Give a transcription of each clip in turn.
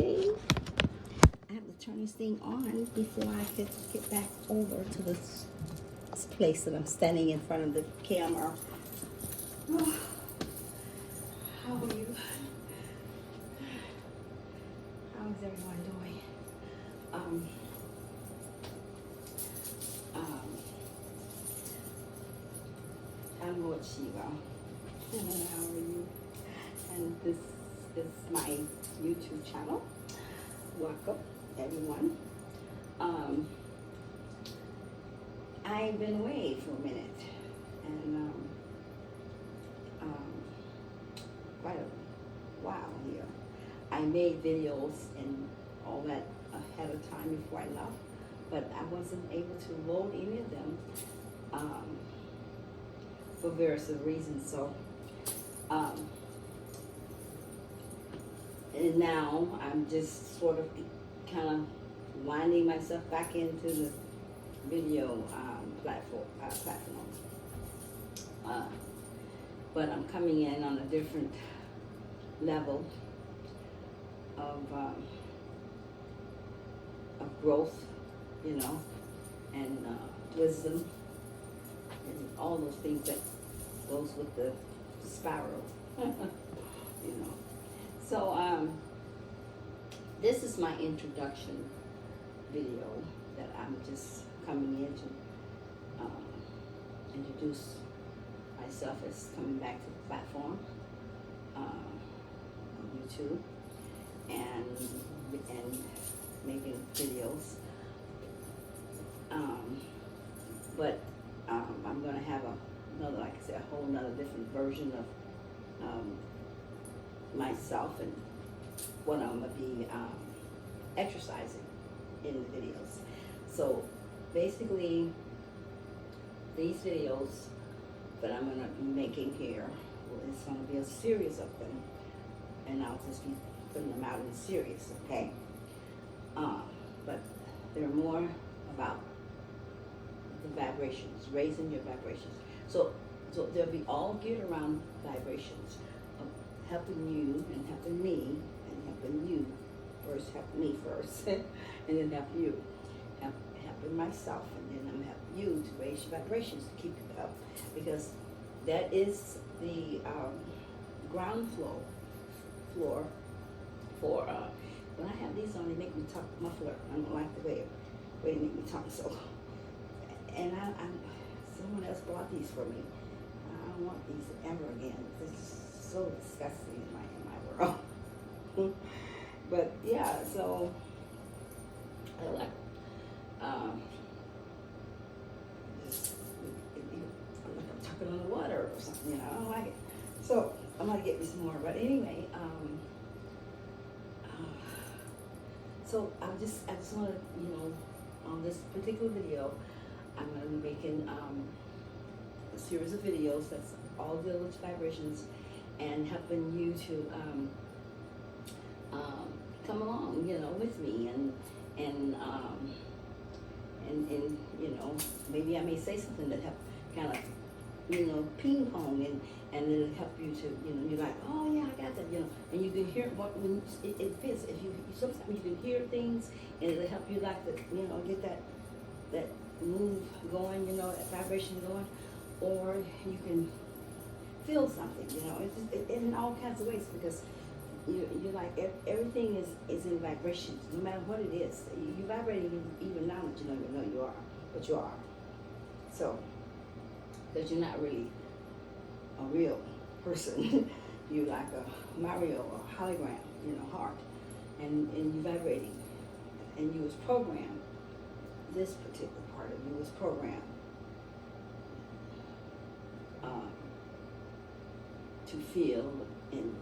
Okay. I have to turn this thing on before I could get back over to this place that I'm standing in front of the camera. Oh, how are you? How is everyone doing? I'm Lord Shiva. How are you? And this is my YouTube channel. Welcome, everyone. I've been away for a minute, and quite a while here. I made videos and all that ahead of time before I left, but I wasn't able to load any of them for various reasons. So, and now I'm just sort of kind of winding myself back into the video platform. But I'm coming in on a different level of growth, you know, and wisdom, and all those things that goes with the spiral, you know. So this is my introduction video that I'm just coming in to introduce myself as coming back to the platform on YouTube and making videos. But I'm going to have another, like I said, a whole nother different version of myself and what I'm going to be exercising in the videos. So basically, these videos that I'm going to be making here, it's going to be a series of them, and I'll just be putting them out in series, okay? But they're more about the vibrations, raising your vibrations. So they'll be all geared around vibrations, of helping you and helping me and helping you. First, help me first, and then help you. Helping myself, and then I'm helping you to raise your vibrations to keep it up, because that is the ground floor for when I have these on, they make me talk muffler. I don't like the way they make me talk. So, and I someone else bought these for me. I don't want these ever again. It's so disgusting in my world. But yeah, so I like just like I'm talking on the water or something, you know. I don't like it. So I'm gonna get me some more. But anyway, so I just want to, you know, on this particular video, I'm going to be making a series of videos that's all deal with vibrations and helping you to come along, you know, with me, and you know, maybe I may say something that help kind of, you know, ping pong, and it'll help you to, you know, you're like, oh yeah, I got that, you know, and you can hear what when it fits. If you sometimes you can hear things, and it'll help you like to, you know, get that move going, you know, that vibration going, or you can feel something, you know, it's in all kinds of ways, because you're like, everything is in vibrations, no matter what it is. You vibrating even now that you don't even know you are, but you are. So, because you're not really a real person. You're like a Mario or hologram, you know, heart, and you vibrating, and you was programmed. This particular part of you was programmed to feel and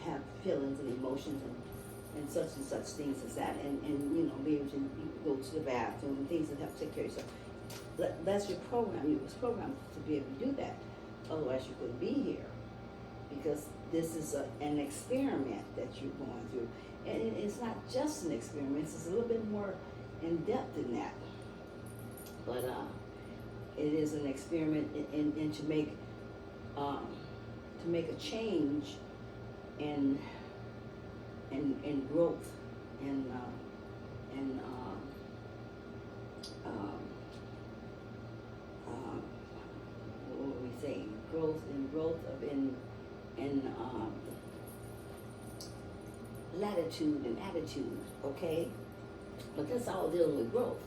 have feelings and emotions and such things as that, and you know, be able to go to the bathroom and things that help take care of yourself. That's your program. You was programmed to be able to do that. Otherwise, you couldn't be here, because this is an experiment that you're going through, and it's not just an experiment. It's a little bit more in depth than that. But it is an experiment in to make a change in and growth and um, what would we say? Growth of in latitude and attitude, okay? But that's all dealing with growth.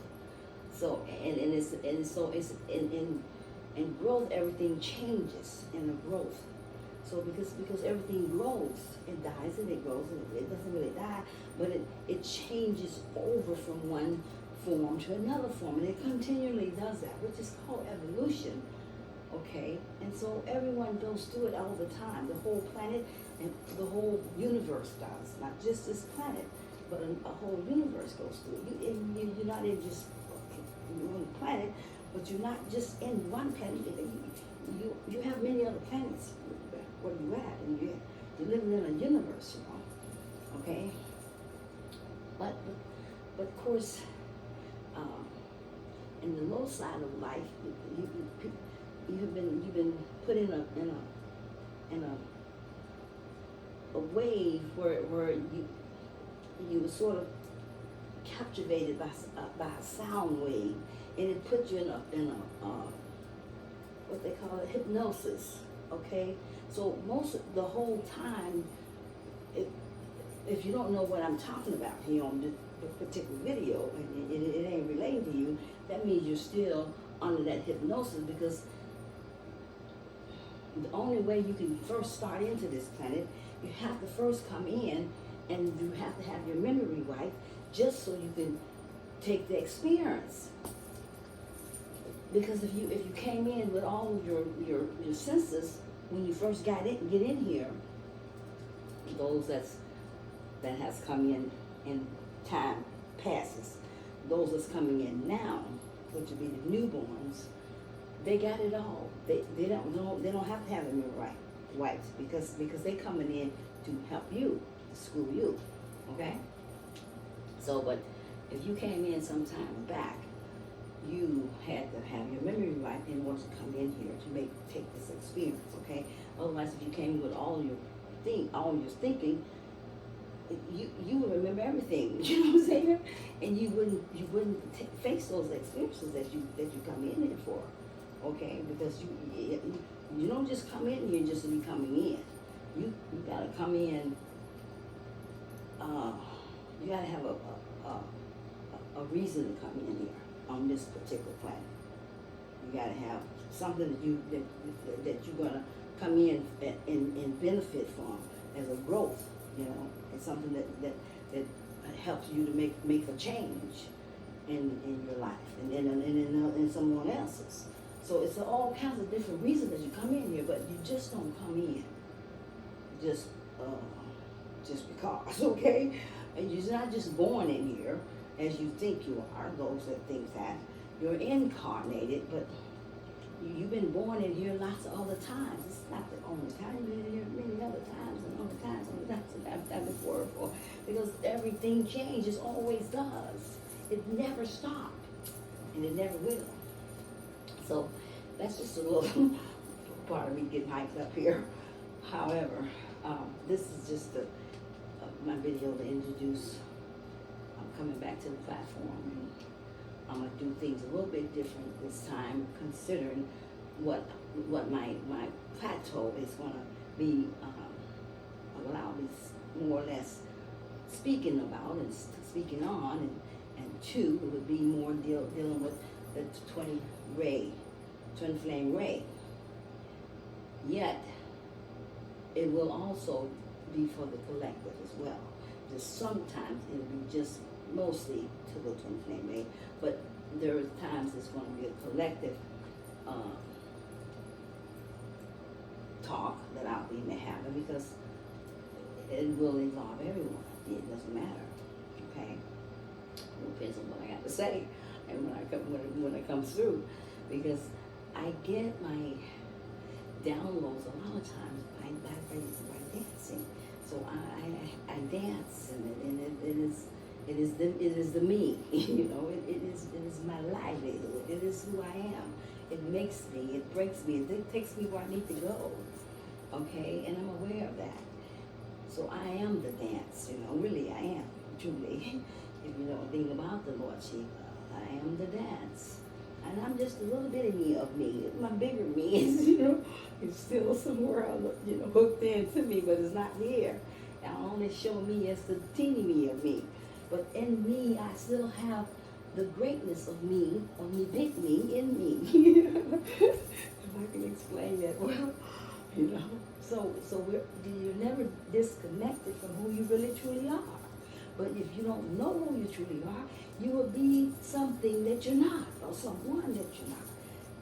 So it's in growth everything changes in the growth. So because everything grows, it dies and it grows and it doesn't really die, but it changes over from one form to another form, and it continually does that, which is called evolution. Okay, and so everyone goes through it all the time. The whole planet and the whole universe does, not just this planet, but a whole universe goes through it. You're not in just one planet, but you're not just in one planet. You have many other planets where you at, and you're living in a universe, okay? But of course, in the low side of life, you've been put in a wave where you were sort of captivated by a sound wave, and it put you in a what they call it, hypnosis. Okay, so the whole time, if you don't know what I'm talking about here on this particular video, and it ain't relating to you, that means you're still under that hypnosis, because the only way you can first start into this planet, you have to first come in, and you have to have your memory right, just so you can take the experience. Because if you came in with all of your senses when you first get in here, those that has come in time passes, those that's coming in now, which would be the newborns, they got it all. They don't have to have them right because they coming in to help you, to school you, okay? So, but if you came in some time back, you had to have your memory right in order to come in here to take this experience, okay? Otherwise, if you came with all your thinking, you would remember everything. You know what I'm saying? And you wouldn't face those experiences that you come in here for, okay? Because you don't just come in here just to be coming in. You gotta come in. You gotta have a reason to come in here on this particular planet. You gotta have something that you're gonna come in and benefit from as a growth. It's something that helps you to make a change in your life and in someone else's. So it's all kinds of different reasons that you come in here, but you just don't come in just because, okay? And you're not just born in here as you think you are, those that think that. You're incarnated, but you've been born in here lots of other times. It's not the only time. You've been in here many other times and other times before. Because everything changes, always does. It never stopped, and it never will. So that's just a little part of me getting hyped up here. However, this is just my video to introduce. I'm coming back to the platform, and I'm gonna do things a little bit different this time, considering what my plateau is gonna be allow me more or less speaking about and speaking on, and two, it would be more dealing with the twin flame ray. Yet it will also be for the collective as well. Just sometimes it'll be just mostly to the twin flame ray, but there are times it's going to be a collective talk that I'll be having, because it will involve everyone. It doesn't matter, okay? It depends on what I got to say and when it comes through, because I get my downloads a lot of times by dancing. So I dance, and it is the me. It is my livelihood. It is who I am. It makes me, it breaks me, it takes me where I need to go. Okay, and I'm aware of that. So I am the dance, really I am, truly. If you know anything about the Lord Shiva, I am the dance. And I'm just a little bit of me. My bigger me is, it's still somewhere, hooked into me, but it's not here. I only show me as the teeny me of me. But in me, I still have the greatness of me big me, in me. If I can explain that well, So you're never disconnected from who you really truly are. But if you don't know who you truly are, you will be something that you're not, or someone that you're not.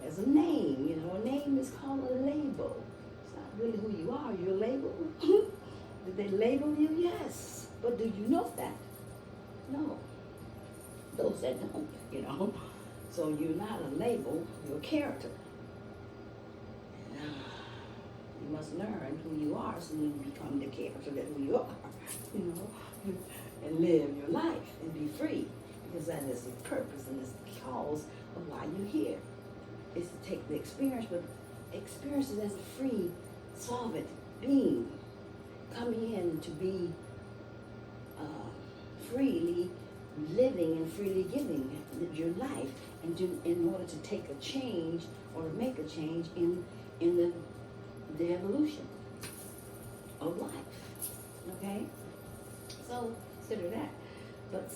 As a name, a name is called a label. It's not really who you are. You're a label. Did they label you? Yes. But do you know that? No. Those that don't, So you're not a label, you're a character. You must learn who you are so you become the character that who you are, and live your life and be free. Because that is the purpose and it's the cause of why you're here. Is to take the experience, but experience it as a free, solvent being, coming in to be freely living and freely giving your life, and in order to take a change or to make a change in the evolution of life. Okay? So consider that. But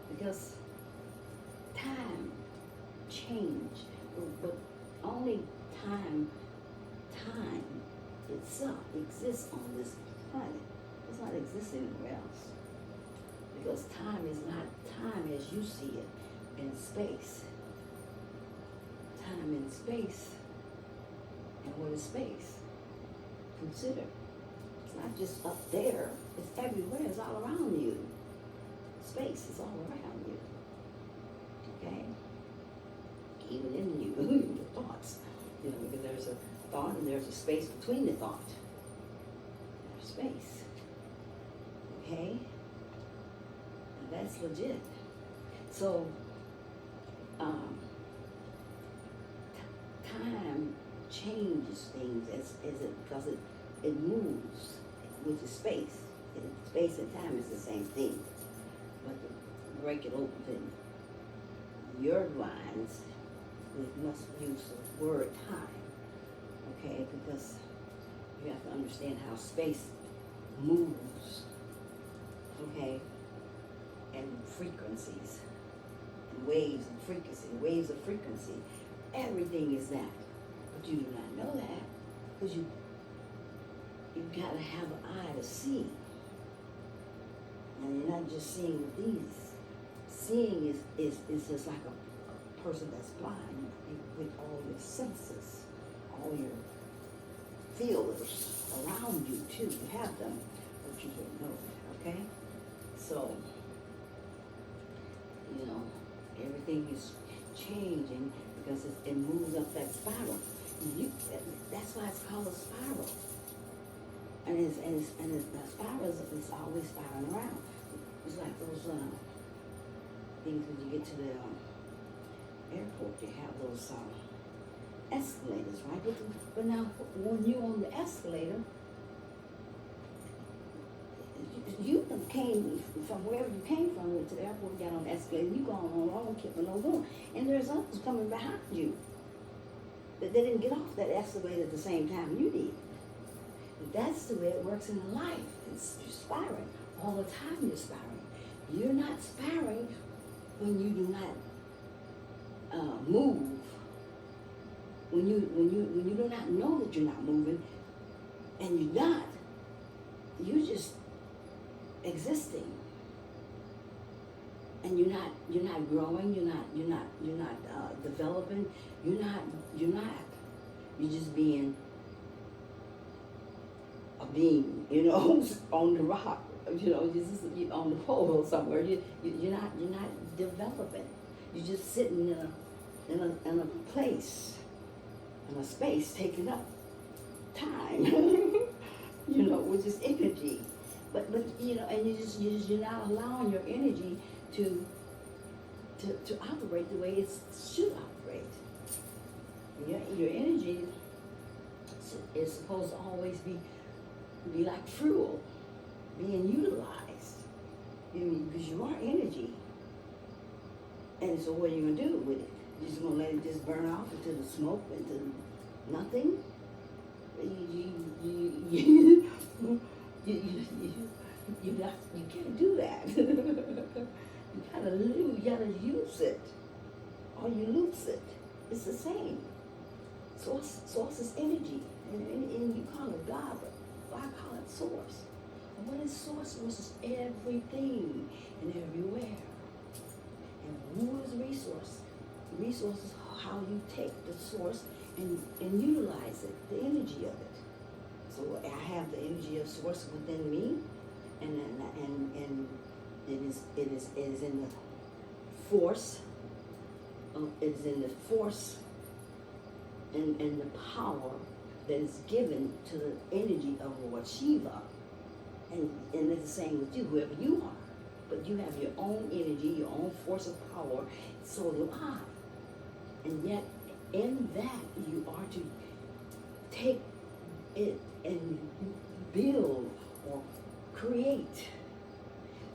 because time change, but only time itself exists on this planet. It does not exist anywhere else. Because time is not time as you see it in space. Time in space. And what is space? Consider. It's not just up there. It's everywhere. It's all around you. Space is all around you. Okay? Even in you, in your thoughts. Because there's a thought and there's a space between the thought. There's space. Okay? And that's legit. So, time changes things because it moves with the space. Space and time is the same thing. But to break it open, your minds, we must use the word time, okay? Because you have to understand how space moves, okay? And frequencies, and waves of frequency. Everything is that. But you do not know that because you gotta have an eye to see. And you're not just seeing with these. Seeing is just like a person that's blind with all your senses, all your feelers around you too. You have them, but you don't know that, okay? So, everything is changing because it moves up that spiral. That's why it's called a spiral. And the spiral is always spiraling around. It's like those things when you get to the airport, they have those escalators, right? But now, when you're on the escalator, you came from wherever you came from, went to the airport, got on the escalator, you go on, keeping on going. And there's others coming behind you that they didn't get off that escalator at the same time you did. That's the way it works in life. You're spiraling. All the time you're spiraling. You're not spiraling when you do not move. When you do not know that you're not moving, and you're not, you're just existing. And you're not growing. You're not developing. You're just being a being, on the rock, just on the pole somewhere. You're not developing. You're just sitting in a place, in a space, taking up time, which is energy. But and you're not allowing your energy to operate the way it should operate. Your energy is supposed to always be be like fuel, being utilized. Because you are energy. And so what are you going to do with it? You're just going to let it just burn off into the smoke, into nothing? You can't do that. You gotta use it, or you lose it. It's the same. Source is energy, and you call it God, but I call it source. And what is source? Source is everything and everywhere. And who is resource? Resource is how you take the source and utilize it, the energy of it. So I have the energy of source within me, and it is in the force. It is in the force and the power that is given to the energy of Lord Shiva. And it's the same with you, whoever you are. But you have your own energy, your own force of power. So do I. And yet, in that, you are to take it and build or create.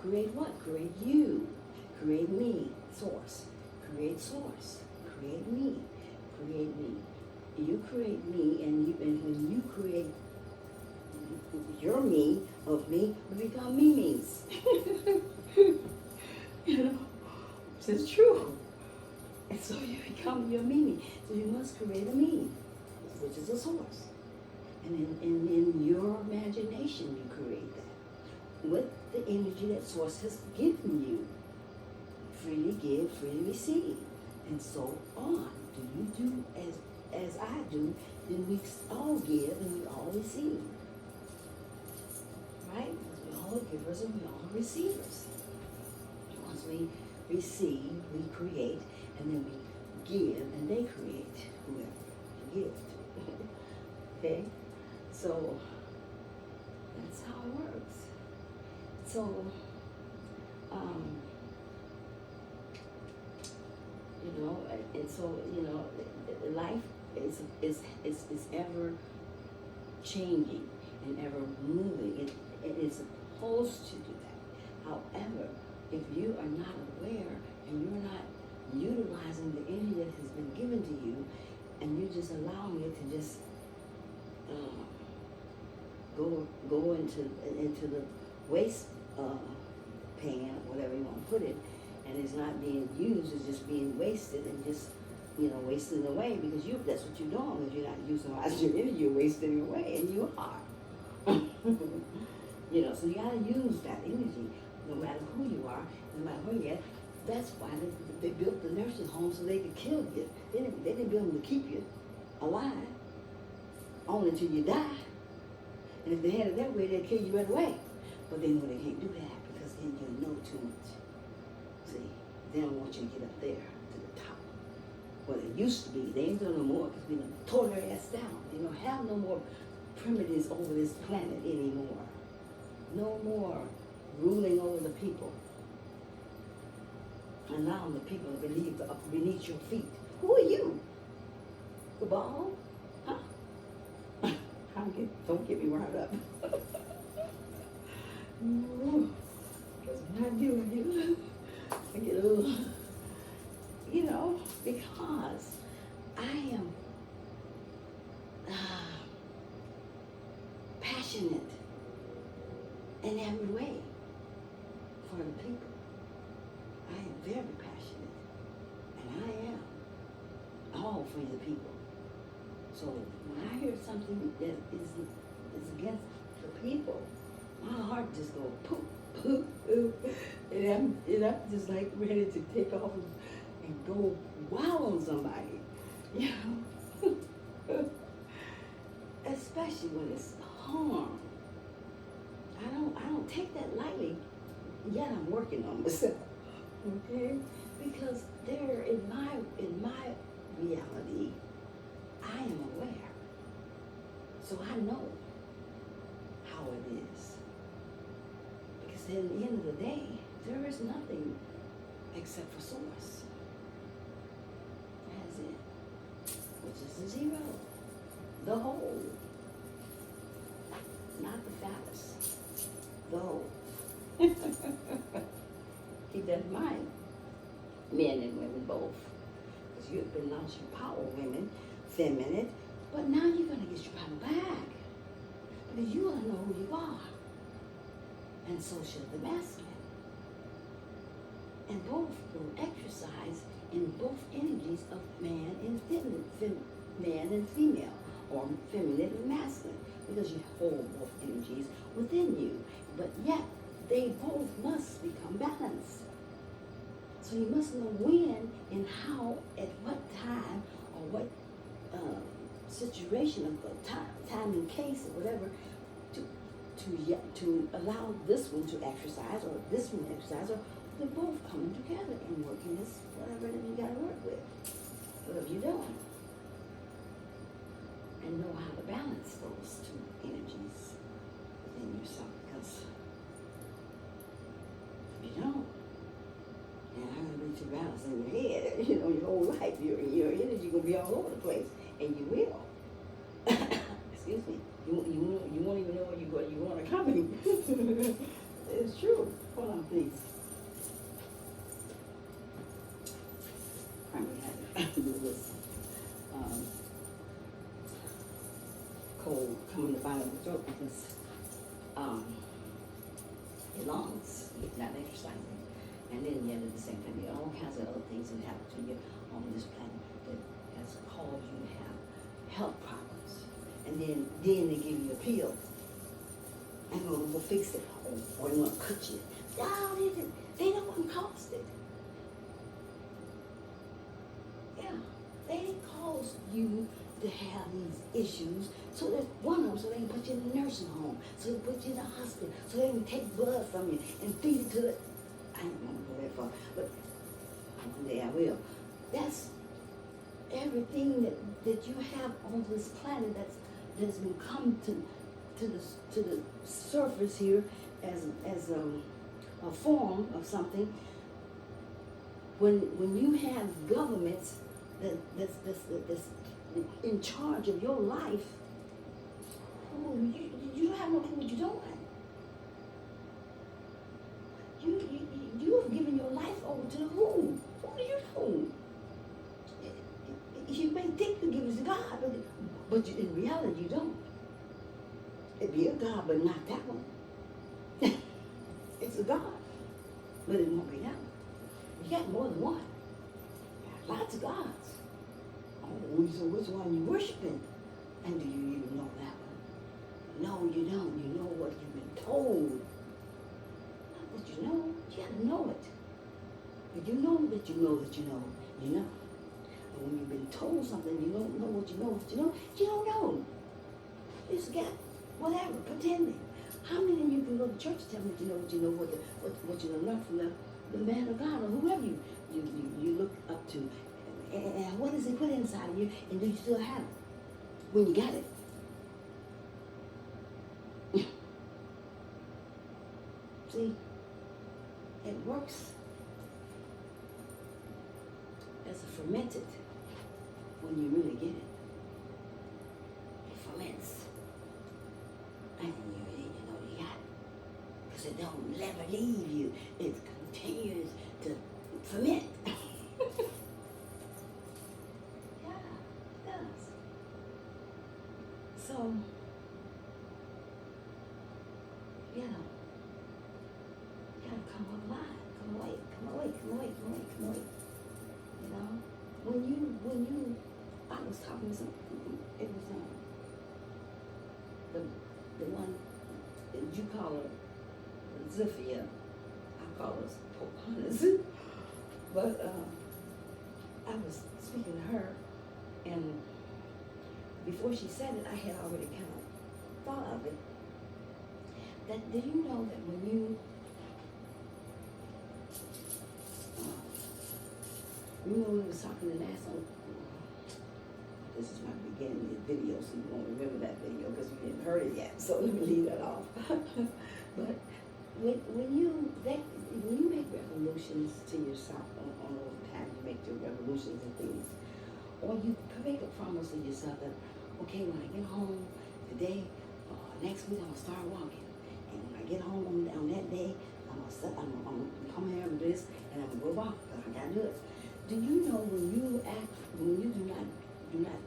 Create what? Create you. Create me, source. Create source. Create me. Create me. You create me, and when you create your me of me, we become me-me's. You know, it's true. And so you become your me. So you must create a me, which is a source. And in your imagination, you create that with the energy that source has given you. Freely give, freely receive, and so on. Do you do as I do, then we all give and we all receive. Right? We all givers and we all receivers. Once we receive, we create, and then we give, and they create whoever you give to. Okay? So that's how it works. So, you know, and so, you know, life is ever changing and ever moving. It is supposed to do that. However, if you are not aware and you're not utilizing the energy that has been given to you, and you're just allowing it to just go into the waste pan, or whatever you want to put it, and it's not being used, it's just being wasted and just, you know, wasting away, because that's what you're doing. If you're not utilizing your energy, you're wasting it away, and you are. You know, so you gotta use that energy, no matter who you are, no matter where you're at. That's why they built the nursing home, so they could kill you. They didn't build them to keep you alive, only until you die. And if they had it that way, they'd kill you right away. But they know they can't do that, because then you know too much. See, they don't want you to get up there to the top. Well, it used to be. They ain't doing no more, because we done tore their ass down. They don't have no more primitives over this planet anymore. No more ruling over the people. Allowing the people to believe up beneath your feet. Who are you? The ball? Huh? Don't get me riled up. Because when I do, I get a little, you know, because I am passionate in every way for the people. I am very passionate, and I am all for the people. So when I hear something that is against the people, my heart just goes poof, poof, poof, and I'm just like ready to take off and go wow on somebody, you know. Especially when it's harm. I don't take that lightly. Yet I'm working on myself. Okay? Because there in my reality, I am aware. So I know how it is. Because at the end of the day, there is nothing except for source. That's it. Which is the zero. The whole. Not the phallus, though he doesn't mind men and women both. Because you've been lost your power, women, feminine, but now you're going to get your power back. Because you want to know who you are. And so should the masculine. And both will exercise in both energies of man and man and female, or feminine and masculine, because you hold both energies within you. But yet, they both must become balanced. So you must know when and how, at what time, or what situation of the time and case, or whatever, to allow this one to exercise, or this one to exercise, or they're both coming together and working this, whatever that you got to work with, whatever you're doing. And know how to balance those two energies within yourself, because if you don't, and I'm going to be too balanced in your head, you know, your whole life, your energy going to be all over the place, and you will. Excuse me. You won't even know where you want to come in. It's true. Hold on, please. I'm going to have to do this cold coming to bottom of the throat, because your lungs, you're not exercising. And then yet at the same time, there are all kinds of other things that happen to you on this planet that has caused you to have health problems. And then they give you a pill, and we'll fix it, or they want to cut you. No, they don't want to cause it. Yeah, they cause you to have these issues. So there's one of them, so they can put you in a nursing home, so they put you in a hospital, so they can take blood from you and feed it to the. I don't want to go that far, but one day I will. That's everything that you have on this planet that's been come to the surface here as a form of something. When you have governments that's in charge of your life, you don't have no clue what you're doing. You have given your life over to who? Who do you know? You may think you give it to God, but in reality you don't. It be a God, but not that one. It's a God, but it won't be that one. You got more than one. You got lots of gods. Oh, so which one you worshiping? And do you even know that one? No, you don't. You know what you've been told. Not what you know. You got to know it. If you know that you know that you know, you know. And when you've been told something, you don't know what you know, you don't know. You just got whatever, pretending. How many of you can go to church and tell me that you know what you know, what you learn from the man of God, or whoever you look up to? And what does he put inside of you, and do you still have it when you got it? See, it works as a fermented when you really get it. It ferments. And you know you got it. Because it don't never leave you. It continues to ferment. Yeah, it does. So, you know, you gotta come alive. Come awake. You know? When you I was talking to something, it was the one that you call her Ziphiya, I call her Pocahontas. But I was speaking to her, and before she said it, I had already kind of thought of it. That do you know that when you remember when we was talking the last one? This is my beginning of the video, so you won't remember that video because you didn't heard it yet. So let me leave that off. But when you make revolutions to yourself on all the time, you make your revolutions and things, or you make a promise to yourself that, okay, when I get home today, next week I'm gonna start walking. And when I get home on that day, I'm gonna come here and do this, and I'm gonna go walk because I gotta do it. Do you know when you do not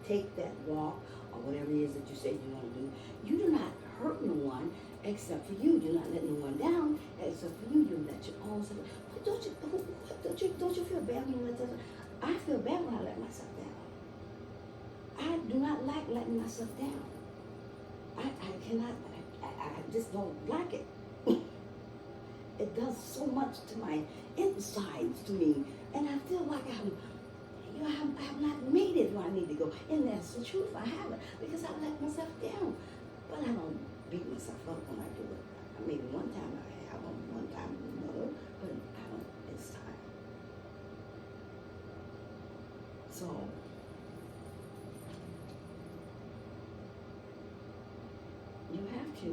take that walk or whatever it is that you say you want to do, you do not hurt no one except for you. Do not let no one down except for you. You let your own self. Don't you feel bad when you let yourself? I feel bad when I let myself down. I do not like letting myself down. I cannot. I just don't like it. It does so much to my insides to me, and I feel like I have not made it where I need to go. And that's the truth. I haven't, because I let myself down. But I don't beat myself up when I do it. Maybe one time I have, one time another, but I don't this time. So you have to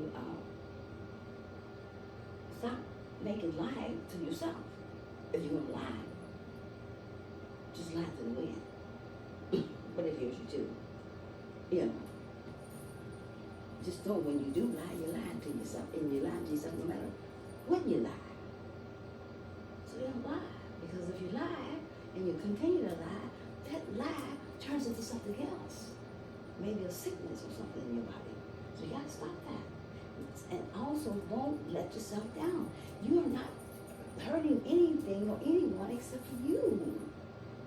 stop making lie to yourself. If you're gonna lie, just lie to the wind. But it hears you too. You know. Just know when you do lie, you're lying to yourself. And you're lying to yourself no matter when you lie. So you don't lie. Because if you lie and you continue to lie, that lie turns into something else. Maybe a sickness or something in your body. So you gotta stop that. And also don't let yourself down. You are not hurting anything or anyone except for you.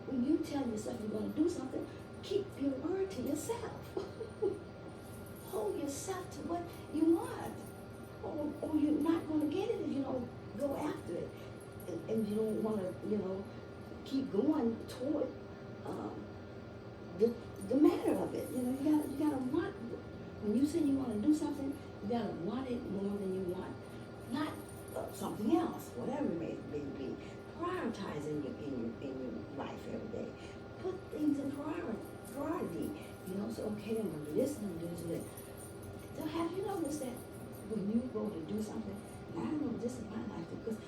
When you tell yourself you're gonna do something, keep your word to yourself. Hold yourself to what you want, or you're not going to get it if you don't go after it, and you don't want to, keep going toward the matter of it. You gotta want. When you say you want to do something, you gotta want it more than you want not something else, whatever it may be. Prioritize in your life every day. Put things in priority. So okay, I'm gonna do this and I'm gonna do this. So have you noticed that when you go to do something, and I know this is my life because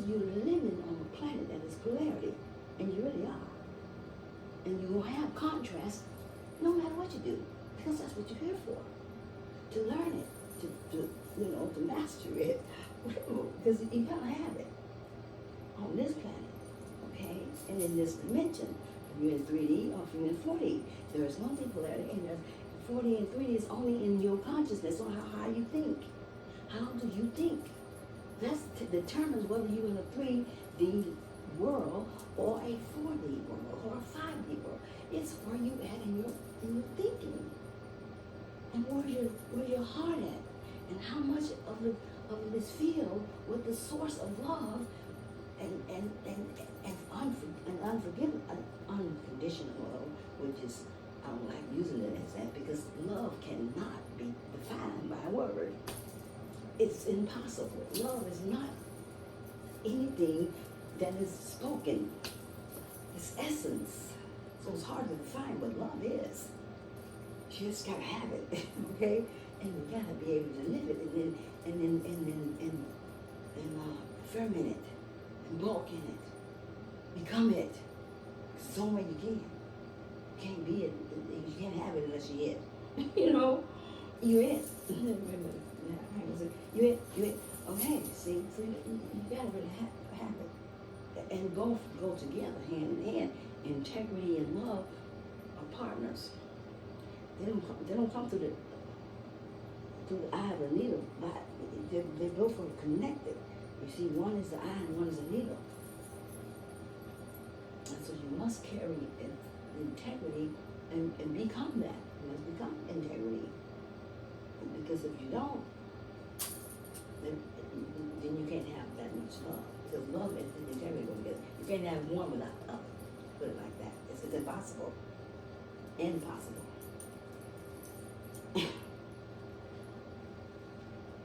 you're living on a planet that is polarity, and you really are. And you will have contrast no matter what you do, because that's what you're here for. To learn it, to master it, because you gotta have it on this planet, okay? And in this dimension, if you're in 3D or if you're in 4D, there is one thing polarity, and there's 4D and 3D is only in your consciousness on how you think. How do you think? That determines whether you're in a 3D world or a 4D world or a 5D world. It's where you at in your thinking, and where your heart at, and how much of it is filled with the source of love and unconditional love, which is, I don't like using it as that because love cannot be defined by a word. It's impossible. Love is not anything that is spoken. It's essence. So it's hard to define what love is. You just gotta have it, okay? And you gotta be able to live it and then ferment it and bulk in it. Become it. It's the only way you can. You can't be it. You can't have it unless you're it. You're it. You're it. Okay, see, so you gotta really have it. And go together, hand in hand. Integrity and love are partners. They don't come through the eye of a needle, but they both are connected. You see, one is the eye and one is the needle. And so you must carry integrity and become that. You must become integrity. Because if you don't, then you can't have that much love. Because love and integrity go together. You can't have one without the other. Put it like that. It's impossible. Impossible.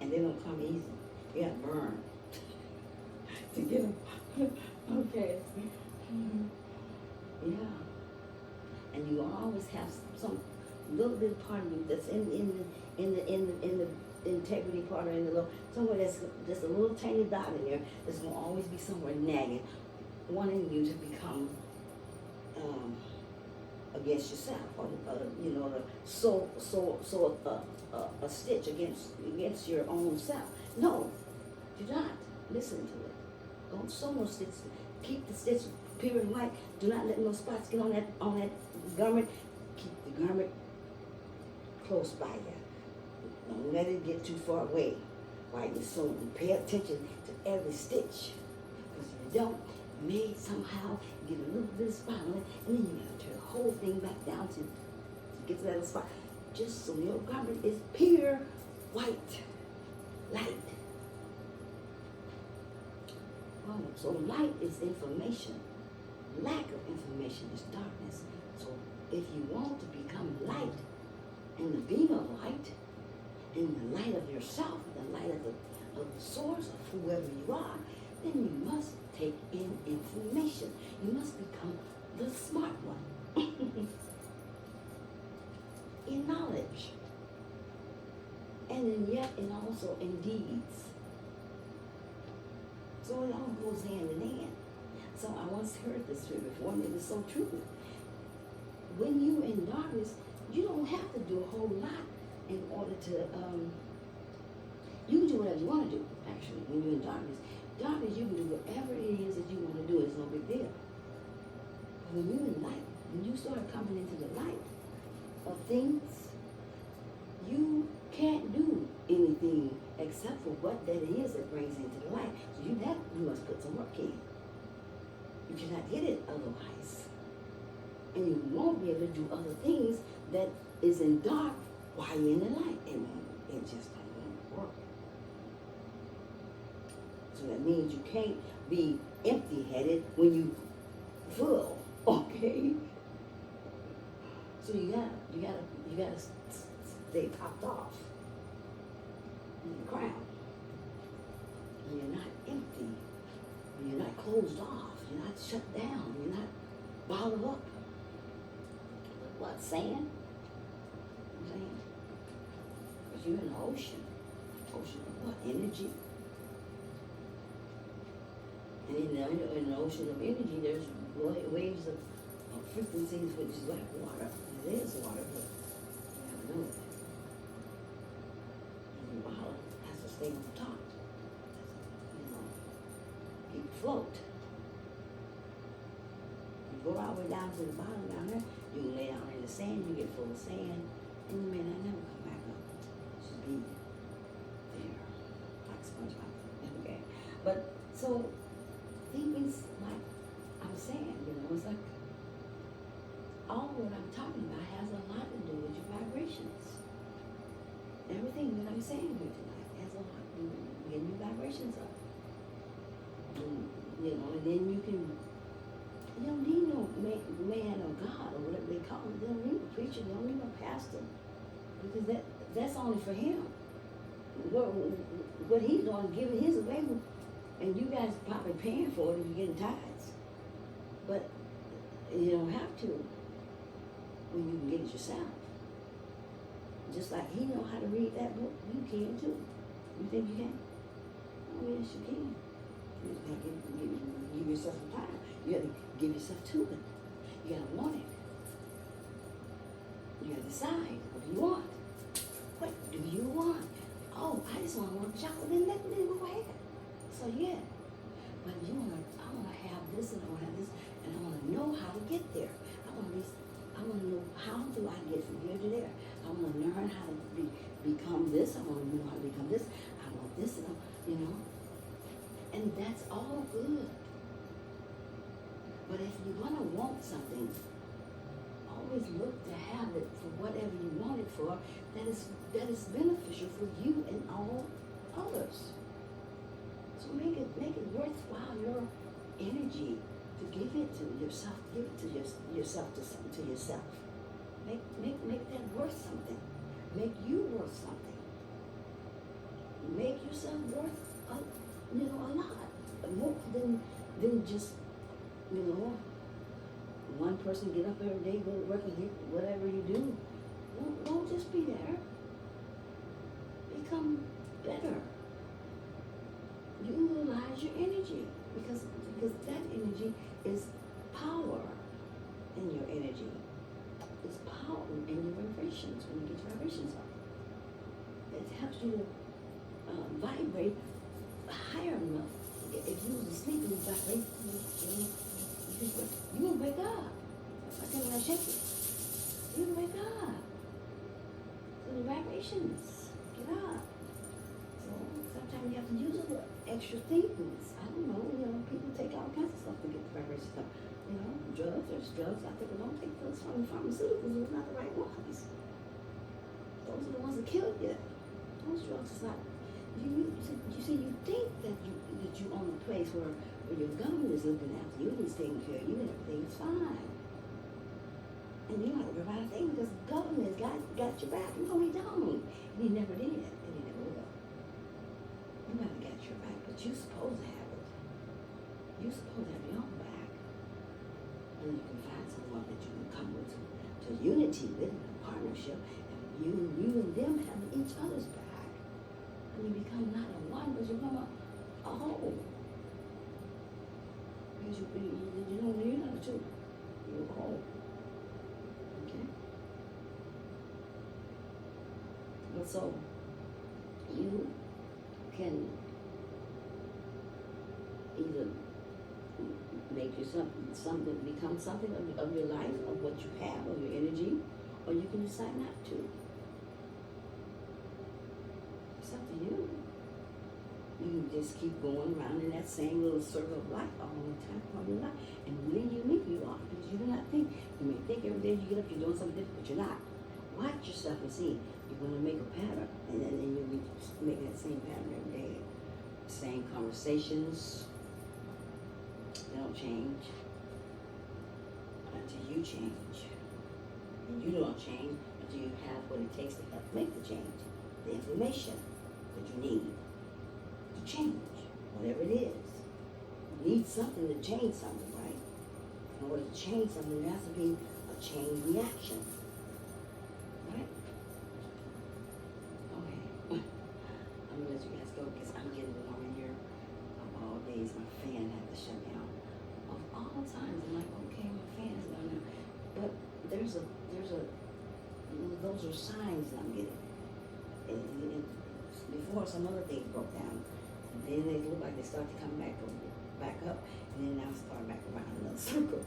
And they don't come easy. You gotta burn to get them. Okay. Yeah. And you always have some little bit of part of you that's in the integrity part or in the little somewhere that's just a little tiny dot in there. There's gonna always be somewhere nagging, wanting you to become against yourself, or you know, to sew a stitch against your own self. No, do not listen to it. Don't sew no stitch. Keep the stitch pure and white. Do not let no spots get on that garment. Keep the garment close by you. Don't let it get too far away while you're sewing. Pay attention to every stitch. Because if you don't, you may somehow get a little bit of spot on it, and then you gotta turn the whole thing back down to get to that little spot. Just so your garment is pure white, light. Oh, so light is information. Lack of information is darkness. So if you want to become light, and the beam of light, in the light of yourself, the light of the source of whoever you are, then you must take in information. You must become the smart one in knowledge, and yet and also in deeds. So it all goes hand in hand. So I once heard this before, and it was so true. When you're in darkness, you don't have to do a whole lot in order to, you can do whatever you want to do, actually, when you're in darkness. Darkness, you can do whatever it is that you want to do. It's no big deal. But when you're in light, when you start coming into the light of things, you can't do anything except for what that is that brings into the light. So you must put some work in. You cannot get it otherwise. And you won't be able to do other things that is in dark while you're in the light. And it just don't work. So that means you can't be empty-headed when you full, okay? So you gotta stay topped off in the crown. And you're not empty. And you're not closed off. You're not shut down. You're not bottled up. What, sand? Sand. Because you're in the ocean. Ocean of what? Energy. And in the ocean of energy, there's waves of frequencies, which is like water. It is water, but you never know it. And the water has to stay on the top. You know, keep afloat. You go all the way down to the bottom down there, you can lay down in the sand, you get full of sand, and you may not never come back up. Just be there, like SpongeBob. Okay. But so things like I was saying, you know, it's like all what I'm talking about has a lot to do with your vibrations. Everything that I'm saying here tonight has a lot to do with getting your vibrations up. And, you know, and then you don't need no man or God or whatever they call it. They don't need a preacher. They don't need no pastor, because that's only for him. What he's doing, giving his away, and you guys probably paying for it if you're getting tithes. But you don't have to when you can get it yourself. Just like he know how to read that book, you can too. You think you can? Oh yes, you can. You just have to give yourself some time. You have to give yourself to it. You gotta want it. You gotta decide, what do you want? What do you want? Oh, I just want to work chocolate, then go ahead. So yeah, but I want to have this, and I want to have this, and I want to know how to get there. I want to know how do I get from here to there. I want to learn how to become this. I want to know how to become this. I want this, and you know, and that's all good. But if you're gonna want something, always look to have it for whatever you want it for. That is beneficial for you and all others. So make it worthwhile your energy to give it to yourself. Give it to yourself to yourself. Make that worth something. Make you worth something. Make yourself worth a lot more than just one person get up every day, go to work and whatever you do. Don't just be there. Become better. Utilize your energy because that energy is power in your energy. is power in your vibrations when you get your vibrations up. It helps you to vibrate higher enough. If you was asleep and you vibrate, you will wake up. I said when I shake it, you will wake up. So the vibrations, get up. So sometimes you have to use little extra things. I don't know, people take all kinds of stuff to get the vibrations up. Drugs, there's drugs out there, but don't take those from the pharmaceuticals. Those are not the right ones. Those are the ones that kill you. Those drugs is not. You think that you own a place where your government is looking after you and is taking care of you and everything's fine. And you don't have to worry about a thing because the government's got your back. No, he don't. And he never did, and he never will. You never got your back, but you're supposed to have it. You're supposed to have your own back. And you can find someone that you can come with to unity with, a partnership, and you and them have each other's back. And you become not a one, but you become a whole. Because you're not a two. You're a whole. Okay? And so, you can either make yourself become something of your life, of what you have, of your energy, or you can decide not to. It's up to you. You can just keep going around in that same little circle of life all the time, all your life. And when you meet, you are, because you do not think. You may think every day you get up, you're doing something different, but you're not. Watch yourself and see. You're going to make a pattern, and then you'll be making that same pattern every day. Same conversations. They don't change until you change. And you don't change until you have what it takes to help make the change. The information that you need to change, whatever it is. You need something to change something, right? In order to change something, there has to be a chain reaction. Right? Okay. I'm gonna let you guys go because I'm getting warm in here. Of all days, my fan had to shut down. Of all times, I'm like, okay, my fan's gonna. But those are signs that I'm getting. And before some other things broke down, and then they look like they start to come back up, and then now start back around another circle.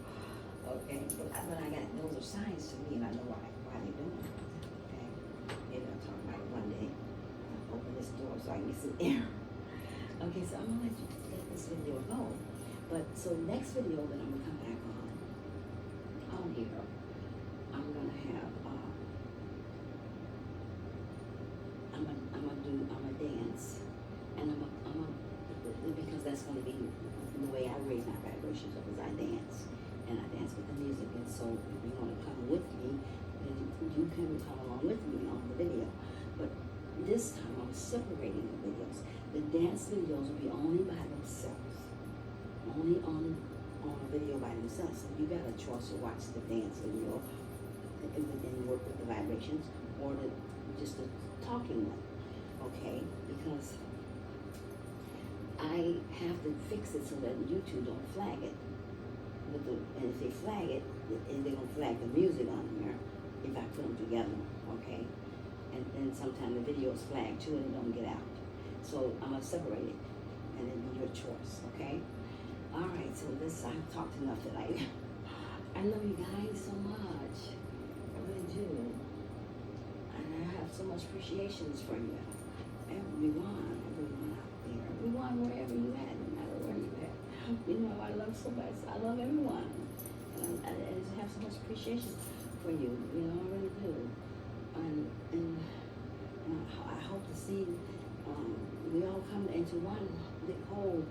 Okay, but I got those are signs to me, and I know why they're doing it. Okay, maybe I'll talk about it one day. I'll open this door so I can get some air. Okay, so I'm gonna let this video go. But so next video that I'm gonna come back on here, I'm gonna have I'm gonna dance, and because that's gonna be the way I raise my vibrations up is I dance, and I dance with the music. And so if you want to come with me, then you can come along with me on the video. But this time I'm separating the videos. The dance videos will be only by themselves, only on a video by themselves. So you got a choice to watch the dance video and work with the vibrations, or just the talking one. Okay, because I have to fix it so that YouTube don't flag it. And if they flag it, they're gonna flag the music on there if I put them together. Okay, and sometimes the video is flagged too and it don't get out. So I'm gonna separate it, and it'll be your choice. Okay. All right. So I've talked enough tonight. I love you guys so much. I really do. And I have so much appreciation for you. Everyone out there, everyone wherever you at, no matter where you at. I love so much. I love everyone. And I just have so much appreciation for you. I really do. And I hope to see we all come into one big whole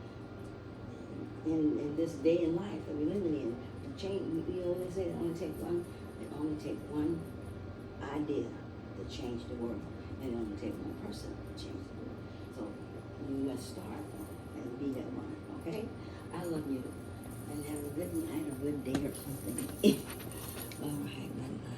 in this day in life that we're living in. Change. They say it only take one idea to change the world. And it only takes one person to change the world. So you must start and be that one, okay? I love you. And have a good night or good day or something. All right, bye-bye.